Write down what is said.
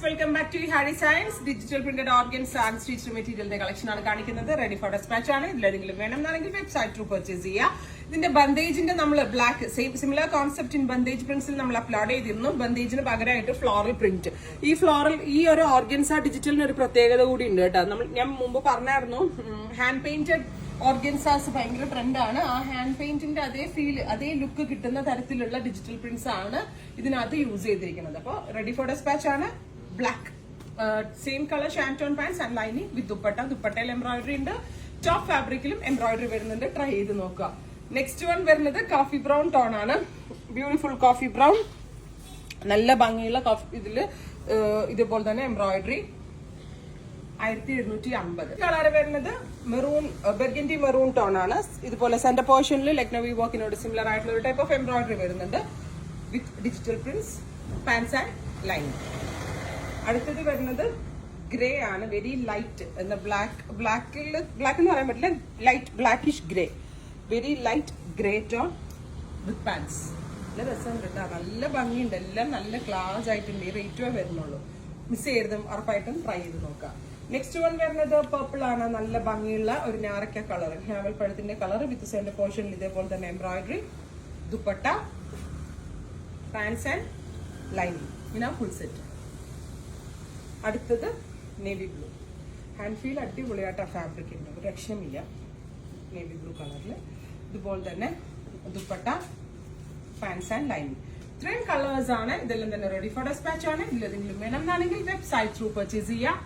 Welcome back to Hari science. Digital printed organs and stitched മെറ്റീരിയലിന്റെ collection ആണ് കാണിക്കുന്നത്. Ready for dispatch ആണ്. ഇതിലെന്തെങ്കിലും വേണമെന്നാണെങ്കിൽ വെബ്സൈറ്റ് ത്രൂ പർച്ചേസ് ചെയ്യാം. ഇതിന്റെ ബന്ദേജിന്റെ നമ്മൾ black similar concept in bandhej പ്രിന്റ്സിൽ നമ്മൾ അപ്ലോഡ് ചെയ്തിരുന്നു. ബന്ദേജിന് പകരമായിട്ട് ഫ്ലോറൽ പ്രിന്റ്. ഈ ഒരു ഓർഗൻസ ഡിജിറ്റലിന് ഒരു പ്രത്യേകത കൂടി ഉണ്ട് കേട്ടോ. ഞാൻ മുമ്പ് പറഞ്ഞായിരുന്നു, ഹാൻഡ് പെയിന്റഡ് ഓർഗൻസാസ് ഭയങ്കര ട്രെൻഡാണ്. ആ ഹാൻഡ് പെയിന്റിന്റെ അതേ ഫീൽ, അതേ ലുക്ക് കിട്ടുന്ന തരത്തിലുള്ള ഡിജിറ്റൽ പ്രിന്റ്സ് ആണ് ഇതിനകത്ത് യൂസ് ചെയ്തിരിക്കുന്നത്. അപ്പോൾ റെഡി ഫോർ ഡെസ്പാച്ച് ആണ്. ബ്ലാക്ക് സെയിം കളർ ഷാൻറ്റോൺ pants and lining with dupatta. ദുപ്പട്ടയിൽ എംബ്രോയിഡറി ഉണ്ട്. ടോപ്പ് ഫാബ്രിക്കിലും എംബ്രോയിഡറി വരുന്നുണ്ട്. ട്രൈ ചെയ്ത് നോക്കുക. നെക്സ്റ്റ് വൺ വരുന്നത് കോഫി ബ്രൗൺ ടോൺ ആണ്. ബ്യൂട്ടിഫുൾ കോഫി ബ്രൗൺ, നല്ല ഭംഗിയുള്ള കോഫി. ഇതില് ഇതുപോലെ തന്നെ എംബ്രോയിഡറി 1750. കളർ വരുന്നത് മെറൂൺ, ബെർഗൻഡി മെറൂൺ ടോൺ ആണ്. ഇതുപോലെ സെന്റർ പോർഷനിൽ ലക്നവി വർക്കിനോട് സിമിലർ ആയിട്ടുള്ള ഒരു ടൈപ്പ് ഓഫ് എംബ്രോയിഡറി വരുന്നുണ്ട് with digital prints, pants and line. അടുത്തത് വരുന്നത് ഗ്രേ ആണ്. വെരി ലൈറ്റ് എന്ന ബ്ലാക്ക് എന്ന് പറയാൻ പറ്റില്ല, light blackish grey. Very light grey tone with pants. നല്ല രസമുണ്ട് കേട്ടോ, നല്ല ഭംഗിയുണ്ട്. എല്ലാം നല്ല ക്ലാസ് ആയിട്ടുണ്ട്. ഈ റേറ്റുവേ വരുന്നുള്ളൂ. മിസ് ചെയ്തതും ഉറപ്പായിട്ടും ട്രൈ ചെയ്ത് നോക്കാം. നെക്സ്റ്റ് വൺ വരുന്നത് പർപ്പിൾ ആണ്. നല്ല ഭംഗിയുള്ള ഒരു ഞാറക്ക കളർ, ഞാവൽ പഴത്തിന്റെ കളർ വിത്ത് സെന്റർ പോർഷനിൽ ഇതേപോലെ തന്നെ embroidery, dupatta, pants and lining. ഇങ്ങനെ ഫുൾ സെറ്റ്. അടുത്തത് നേവി ബ്ലൂ. ഹാൻഡ് ഫീൽ അടിപൊളിയായിട്ട് ഫാബ്രിക് ഉണ്ട്, ഒരു രക്ഷമില്ല. നേവി ബ്ലൂ കളറിൽ ഇതുപോലെ തന്നെ ദുപ്പട്ട, പാൻസ് ആൻഡ് ലൈനിങ്. ഇത്രയും കളേഴ്സ് ആണ്. ഇതെല്ലാം തന്നെ റെഡി ഫോർ ഡെസ്പാച്ച് ആണ്. ഇതിലെന്തെങ്കിലും വേണമെന്നാണെങ്കിൽ വെബ്സൈറ്റ് ത്രൂ പർച്ചേസ് ചെയ്യാം.